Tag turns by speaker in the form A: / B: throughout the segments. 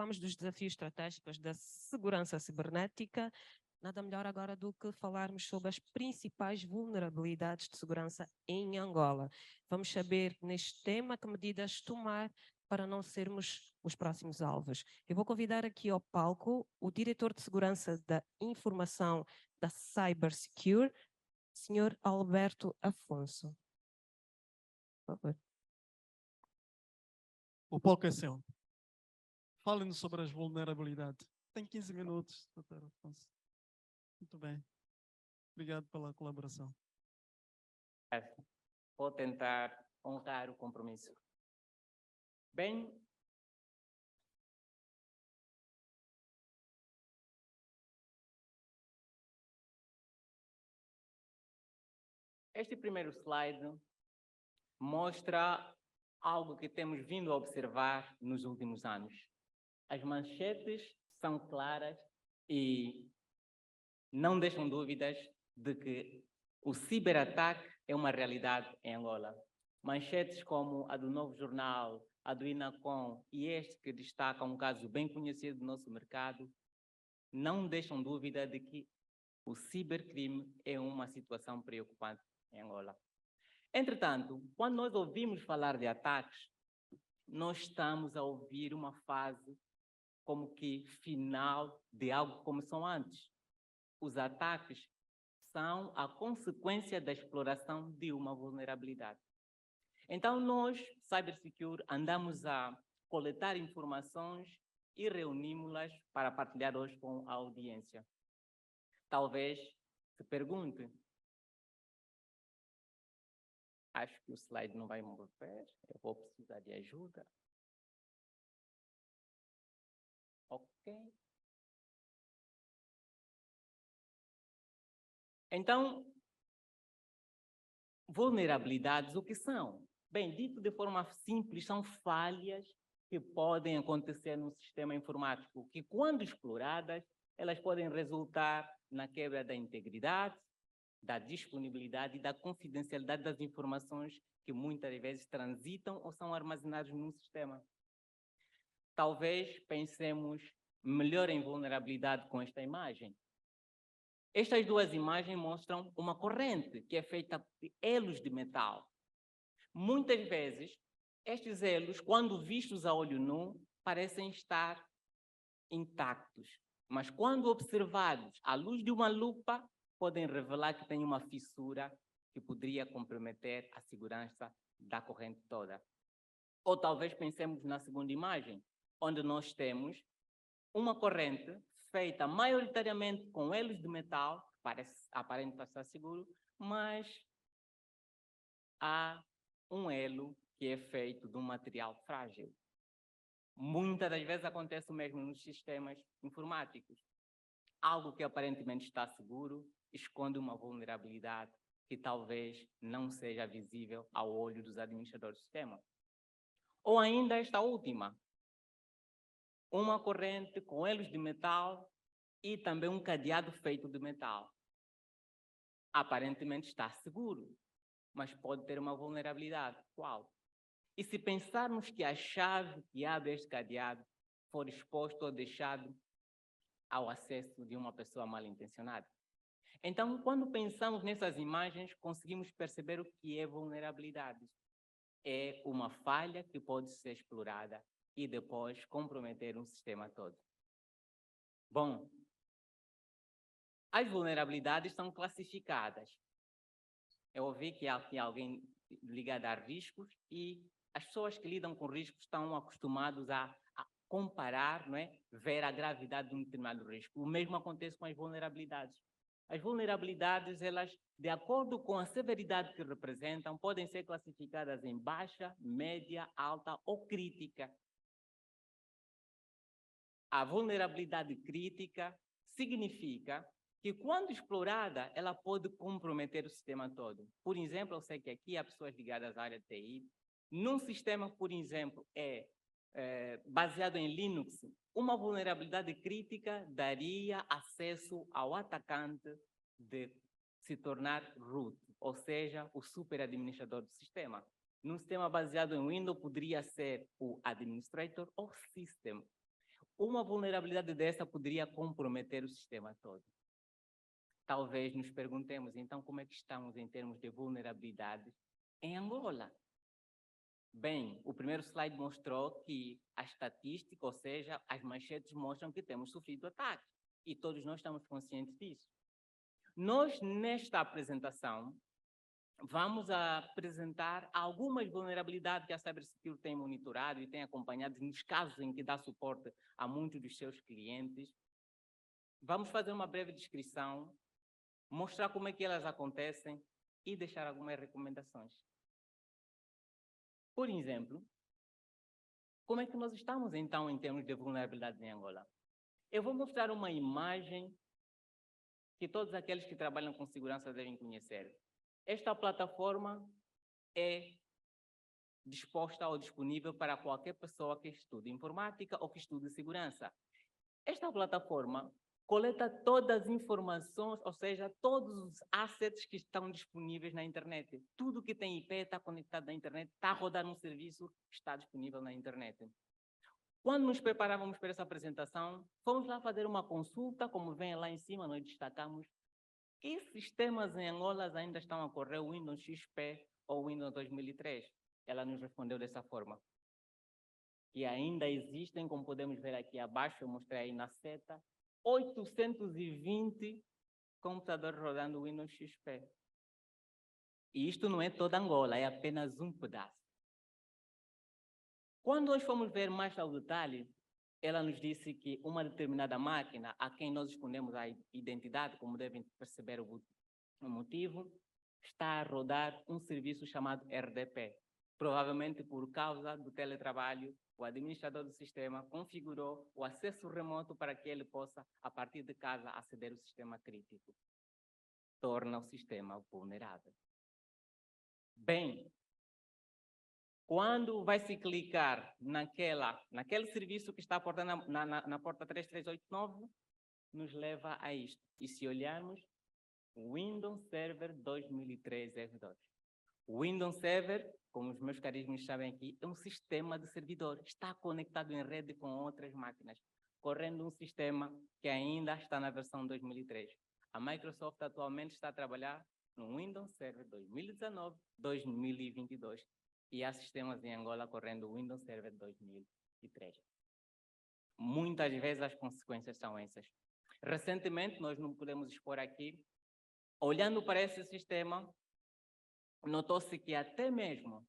A: falamos dos desafios estratégicos da segurança cibernética, nada melhor agora do que falarmos sobre as principais vulnerabilidades de segurança em Angola. Vamos saber neste tema que medidas tomar para não sermos os próximos alvos. Eu vou convidar aqui ao palco o diretor de segurança da informação da Cybersecure, Sr. Alberto Afonso. Por favor.
B: O palco é seu. Fale-nos sobre as vulnerabilidades. Tem 15 minutos, Dr. Afonso. Muito bem. Obrigado pela colaboração.
C: Vou tentar honrar o compromisso. Bem, este primeiro slide mostra algo que temos vindo a observar nos últimos anos. As manchetes são claras e não deixam dúvidas de que o ciberataque é uma realidade em Angola. Manchetes como a do Novo Jornal, a do INACOM e este que destaca um caso bem conhecido do nosso mercado, não deixam dúvida de que o cibercrime é uma situação preocupante em Angola. Entretanto, quando nós ouvimos falar de ataques, nós estamos a ouvir uma fase como que final de algo que começou antes. Os ataques são a consequência da exploração de uma vulnerabilidade. Então, nós, Cybersecure, andamos a coletar informações e reunimos-las para partilhar hoje com a audiência. Talvez se pergunte, acho que o slide não vai mover, eu vou precisar de ajuda. Ok. Então, vulnerabilidades, o que são? Bem, dito de forma simples, são falhas que podem acontecer no sistema informático, que quando exploradas, elas podem resultar na quebra da integridade, da disponibilidade e da confidencialidade das informações que muitas vezes transitam ou são armazenadas num sistema. Talvez pensemos melhor em vulnerabilidade com esta imagem. Estas duas imagens mostram uma corrente que é feita de elos de metal. Muitas vezes, estes elos, quando vistos a olho nu, parecem estar intactos, mas quando observados à luz de uma lupa, podem revelar que tem uma fissura que poderia comprometer a segurança da corrente toda. Ou talvez pensemos na segunda imagem, onde nós temos uma corrente feita maioritariamente com elos de metal, que parece aparenta estar seguro, mas há um elo que é feito de um material frágil. Muitas das vezes acontece o mesmo nos sistemas informáticos. Algo que aparentemente está seguro esconde uma vulnerabilidade que talvez não seja visível ao olho dos administradores do sistema. Ou ainda esta última, uma corrente com elos de metal e também um cadeado feito de metal. Aparentemente está seguro, mas pode ter uma vulnerabilidade. Qual? E se pensarmos que a chave que abre este cadeado for exposto ou deixado ao acesso de uma pessoa mal intencionada? Então, quando pensamos nessas imagens, conseguimos perceber o que é vulnerabilidade. É uma falha que pode ser explorada e depois comprometer um sistema todo. Bom, as vulnerabilidades são classificadas. Eu ouvi que há alguém ligado a riscos e as pessoas que lidam com riscos estão acostumados a comparar, não é? Ver a gravidade de um determinado risco. O mesmo acontece com as vulnerabilidades. As vulnerabilidades, elas, de acordo com a severidade que representam, podem ser classificadas em baixa, média, alta ou crítica. A vulnerabilidade crítica significa que, quando explorada, ela pode comprometer o sistema todo. Por exemplo, eu sei que aqui há pessoas ligadas à área de TI. Num sistema, por exemplo, baseado em Linux, uma vulnerabilidade crítica daria acesso ao atacante de se tornar root, ou seja, o superadministrador do sistema. Num sistema baseado em Windows, poderia ser o administrator ou system. uma vulnerabilidade dessa poderia comprometer o sistema todo. Talvez nos perguntemos, então, como é que estamos em termos de vulnerabilidade em Angola? Bem, o primeiro slide mostrou que a estatística, ou seja, as manchetes mostram que temos sofrido ataques. E todos nós estamos conscientes disso. Nós, nesta apresentação, vamos apresentar algumas vulnerabilidades que a Cybersecurity tem monitorado e tem acompanhado nos casos em que dá suporte a muitos dos seus clientes. Vamos fazer uma breve descrição, mostrar como é que elas acontecem e deixar algumas recomendações. Por exemplo, como é que nós estamos, então, em termos de vulnerabilidade em Angola? Eu vou mostrar uma imagem que todos aqueles que trabalham com segurança devem conhecer. Esta plataforma é disposta ou disponível para qualquer pessoa que estude informática ou que estude segurança. Esta plataforma coleta todas as informações, ou seja, todos os assets que estão disponíveis na internet. Tudo que tem IP está conectado na internet, está a rodar um serviço, está disponível na internet. Quando nos preparávamos para essa apresentação, fomos lá fazer uma consulta, como vem lá em cima, nós destacamos que sistemas em Angola ainda estão a correr o Windows XP ou Windows 2003. Ela nos respondeu dessa forma. E ainda existem, como podemos ver aqui abaixo, eu mostrei aí na seta, 820 computadores rodando Windows XP. E isto não é toda Angola, é apenas um pedaço. Quando nós fomos ver mais ao detalhe, ela nos disse que uma determinada máquina, a quem nós escondemos a identidade, como devem perceber o motivo, está a rodar um serviço chamado RDP. Provavelmente por causa do teletrabalho, o administrador do sistema configurou o acesso remoto para que ele possa, a partir de casa, aceder ao sistema crítico. Torna o sistema vulnerável. Bem, quando vai se clicar naquele serviço que está a portar na porta 3389, nos leva a isto. E se olharmos, Windows Server 2003 R2. O Windows Server, como os meus carismas sabem aqui, é um sistema de servidor. Está conectado em rede com outras máquinas, correndo um sistema que ainda está na versão 2003. A Microsoft atualmente está a trabalhar no Windows Server 2019-2022. E há sistemas em Angola correndo o Windows Server 2003. Muitas vezes as consequências são essas. Recentemente, nós não podemos expor aqui, olhando para esse sistema, notou-se que até mesmo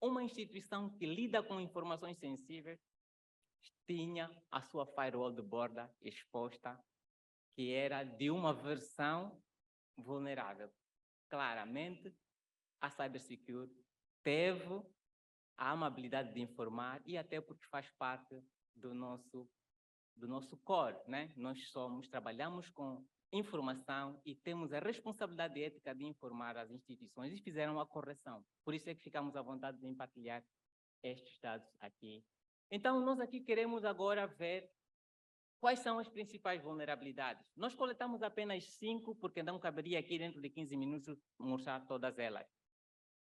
C: uma instituição que lida com informações sensíveis tinha a sua firewall de borda exposta, que era de uma versão vulnerável. Claramente, a Cybersecurity teve a amabilidade de informar e até porque faz parte do nosso core, né? Nós trabalhamos com informação e temos a responsabilidade ética de informar as instituições e fizeram a correção. Por isso é que ficamos à vontade de partilhar estes dados aqui. Então, nós aqui queremos agora ver quais são as principais vulnerabilidades. Nós coletamos apenas 5, porque não caberia aqui dentro de 15 minutos mostrar todas elas.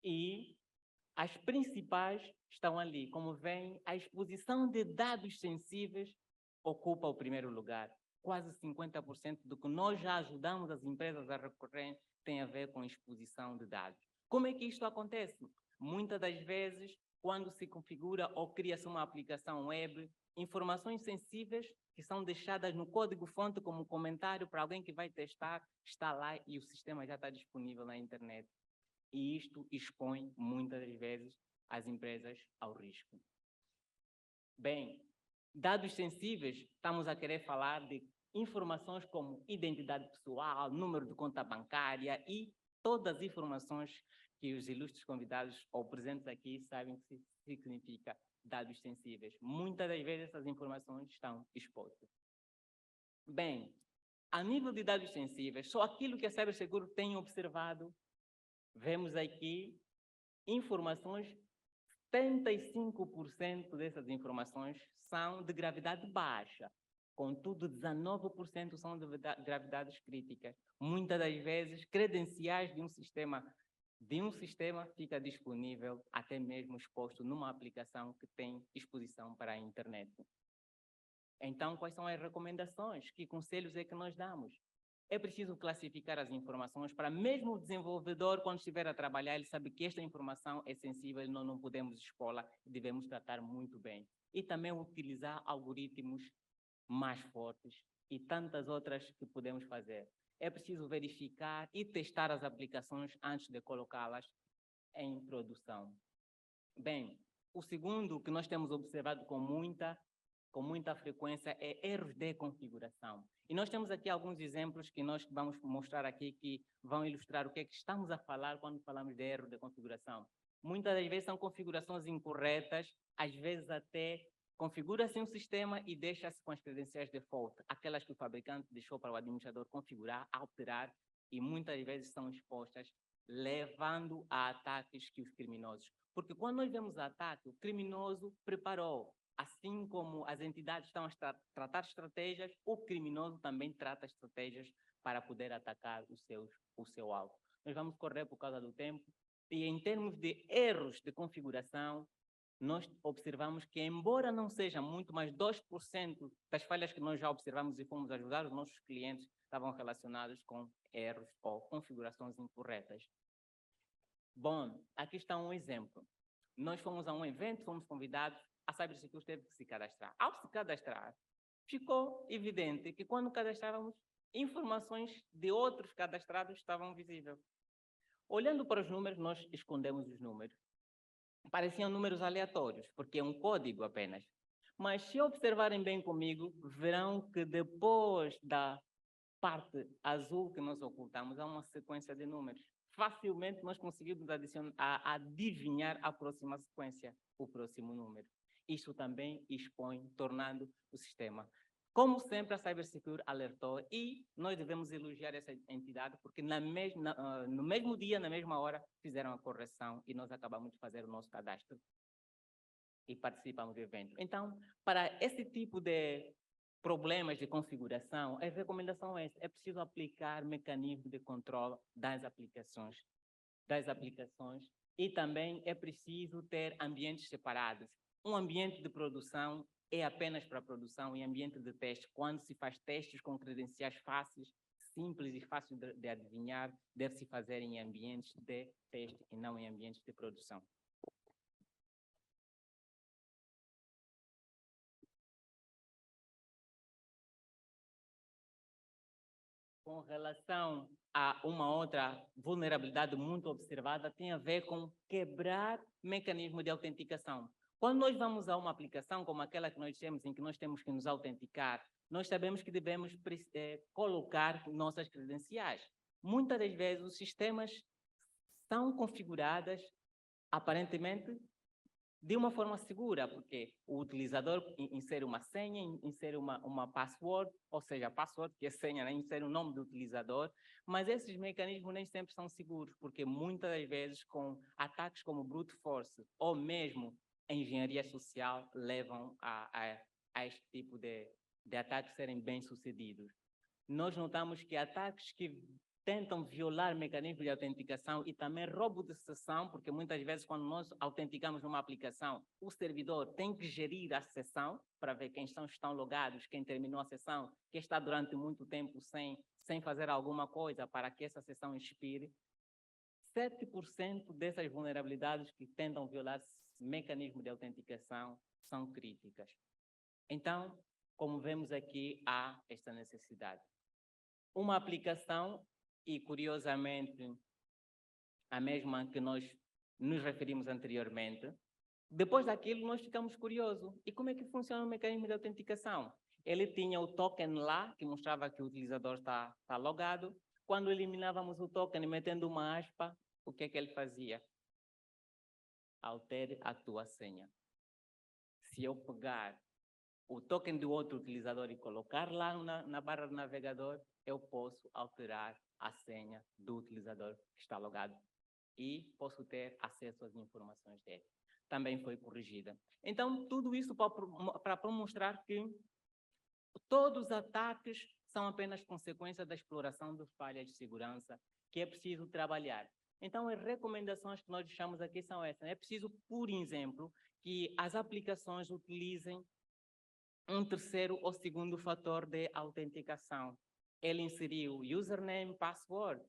C: E as principais estão ali. Como vem, a exposição de dados sensíveis ocupa o primeiro lugar. Quase 50% do que nós já ajudamos as empresas a recorrer tem a ver com exposição de dados. Como é que isto acontece? Muitas das vezes, quando se configura ou cria-se uma aplicação web, informações sensíveis que são deixadas no código-fonte como comentário para alguém que vai testar, está lá e o sistema já está disponível na internet. E isto expõe, muitas das vezes, as empresas ao risco. Bem, dados sensíveis, estamos a querer falar de informações como identidade pessoal, número de conta bancária e todas as informações que os ilustres convidados ou presentes aqui sabem que significa dados sensíveis. Muitas das vezes essas informações estão expostas. Bem, a nível de dados sensíveis, só aquilo que a Cybersecurity tem observado, vemos aqui informações, 75% dessas informações são de gravidade baixa, contudo 19% são de gravidades críticas. Muitas das vezes, credenciais de um sistema fica disponível, até mesmo exposto numa aplicação que tem exposição para a internet. Então, quais são as recomendações? Que conselhos é que nós damos? É preciso classificar as informações para mesmo o desenvolvedor, quando estiver a trabalhar, ele sabe que esta informação é sensível, nós não podemos expô-la, devemos tratar muito bem. E também utilizar algoritmos mais fortes e tantas outras que podemos fazer. É preciso verificar e testar as aplicações antes de colocá-las em produção. Bem, o segundo que nós temos observado com muita frequência é erros de configuração. E nós temos aqui alguns exemplos que nós vamos mostrar aqui que vão ilustrar o que é que estamos a falar quando falamos de erro de configuração. Muitas das vezes são configurações incorretas, às vezes até configura-se um sistema e deixa-se com as credenciais default, aquelas que o fabricante deixou para o administrador configurar, alterar, e muitas vezes são expostas, levando a ataques que os criminosos. Porque quando nós vemos ataque, o criminoso preparou. Assim como as entidades estão a tratar estratégias, o criminoso também trata estratégias para poder atacar o seu alvo. Nós vamos correr por causa do tempo. E em termos de erros de configuração, nós observamos que, embora não seja muito, mas 2% das falhas que nós já observamos e fomos ajudar os nossos clientes estavam relacionados com erros ou configurações incorretas. Bom, aqui está um exemplo. Nós fomos a um evento, fomos convidados, a Cybersecurity teve que se cadastrar. Ao se cadastrar, ficou evidente que quando cadastrávamos, informações de outros cadastrados estavam visíveis. Olhando para os números, nós escondemos os números. Pareciam números aleatórios, porque é um código apenas. Mas se observarem bem comigo, verão que depois da parte azul que nós ocultamos, há uma sequência de números. Facilmente nós conseguimos adivinhar a próxima sequência, o próximo número. Isso também expõe, tornando o sistema. Como sempre, a Cybersecurity alertou e nós devemos elogiar essa entidade porque no mesmo dia, na mesma hora, fizeram a correção e nós acabamos de fazer o nosso cadastro e participamos do evento. Então, para esse tipo de problemas de configuração, a recomendação é essa: é preciso aplicar mecanismos de controle das aplicações e também é preciso ter ambientes separados. Um ambiente de produção é apenas para produção e ambiente de teste, quando se faz testes com credenciais fáceis, simples e fáceis de adivinhar, deve-se fazer em ambientes de teste e não em ambientes de produção. Com relação a uma outra vulnerabilidade muito observada, tem a ver com quebrar mecanismo de autenticação. Quando nós vamos a uma aplicação como aquela que nós temos, em que nós temos que nos autenticar, nós sabemos que devemos colocar nossas credenciais. Muitas das vezes os sistemas são configurados, aparentemente, de uma forma segura, porque o utilizador insere uma senha, insere uma password, ou seja, a password, que é senha, né? Insere o nome do utilizador, mas esses mecanismos nem sempre são seguros, porque muitas das vezes com ataques como brute force ou mesmo engenharia social levam a este tipo de ataques serem bem-sucedidos. Nós notamos que ataques que tentam violar mecanismos de autenticação e também roubo de sessão, porque muitas vezes quando nós autenticamos numa aplicação, o servidor tem que gerir a sessão para ver quem estão logados, quem terminou a sessão, quem está durante muito tempo sem fazer alguma coisa para que essa sessão expire. 7% dessas vulnerabilidades que tentam violar mecanismos de autenticação são críticas. Então, como vemos aqui, há esta necessidade. Uma aplicação, e curiosamente a mesma que nós nos referimos anteriormente, depois daquilo nós ficamos curiosos. E como é que funciona o mecanismo de autenticação? Ele tinha o token lá, que mostrava que o utilizador está logado. Quando eliminávamos o token metendo uma aspa, o que é que ele fazia? Altere a tua senha. Se eu pegar o token do outro utilizador e colocar lá na barra do navegador, eu posso alterar a senha do utilizador que está logado e posso ter acesso às informações dele. Também foi corrigida. Então, tudo isso para mostrar que todos os ataques são apenas consequência da exploração de falhas de segurança que é preciso trabalhar. Então, as recomendações que nós deixamos aqui são essas. É preciso, por exemplo, que as aplicações utilizem um terceiro ou segundo fator de autenticação. Ele inseriu username, password.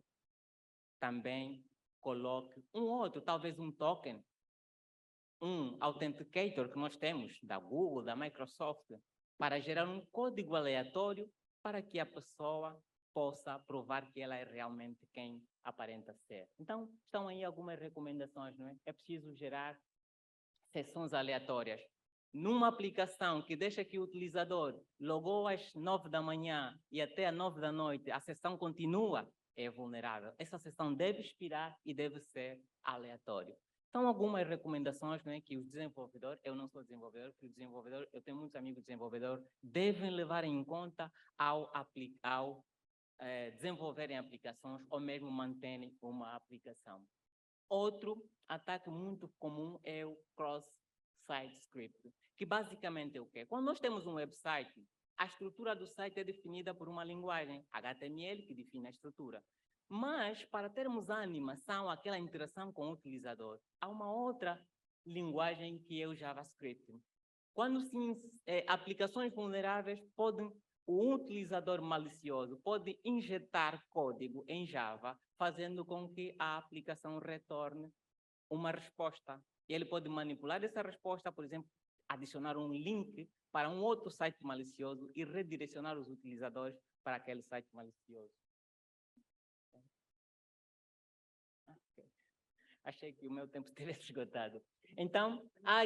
C: Também coloque um outro, talvez um token, um authenticator que nós temos da Google, da Microsoft, para gerar um código aleatório para que a pessoa possa provar que ela é realmente quem aparenta ser. Então, estão aí algumas recomendações, não é? É preciso gerar sessões aleatórias. Numa aplicação que deixa que o utilizador logou às 9 da manhã e até às 9 da noite, a sessão continua, é vulnerável. Essa sessão deve expirar e deve ser aleatório. Então, algumas recomendações, né, que os desenvolvedores, eu não sou desenvolvedor, que o desenvolvedor, eu tenho muitos amigos desenvolvedores, devem levar em conta ao desenvolverem aplicações ou mesmo manterem uma aplicação. Outro ataque muito comum é o cross-site script, que basicamente é o quê? Quando nós temos um website, a estrutura do site é definida por uma linguagem HTML que define a estrutura. Mas, para termos a animação, aquela interação com o utilizador, há uma outra linguagem que é o JavaScript. Quando aplicações vulneráveis o utilizador malicioso pode injetar código em Java, fazendo com que a aplicação retorne uma resposta. E ele pode manipular essa resposta, por exemplo, adicionar um link para um outro site malicioso e redirecionar os utilizadores para aquele site malicioso. Achei que o meu tempo tivesse esgotado. Então, há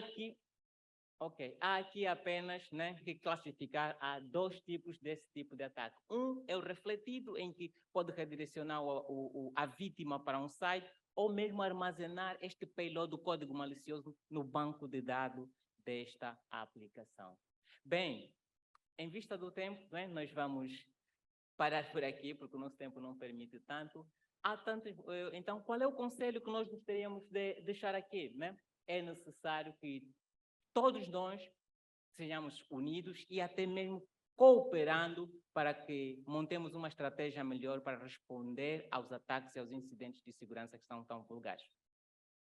C: aqui apenas, né, que classificar há dois tipos desse tipo de ataque. Um é o refletido, em que pode redirecionar a vítima para um site, ou mesmo armazenar este payload do código malicioso no banco de dados desta aplicação. Bem, em vista do tempo, né, nós vamos parar por aqui, porque o nosso tempo não permite tanto. Então, qual é o conselho que nós gostaríamos de deixar aqui, né? É necessário que todos nós sejamos unidos e até mesmo cooperando para que montemos uma estratégia melhor para responder aos ataques e aos incidentes de segurança que são tão vulgares.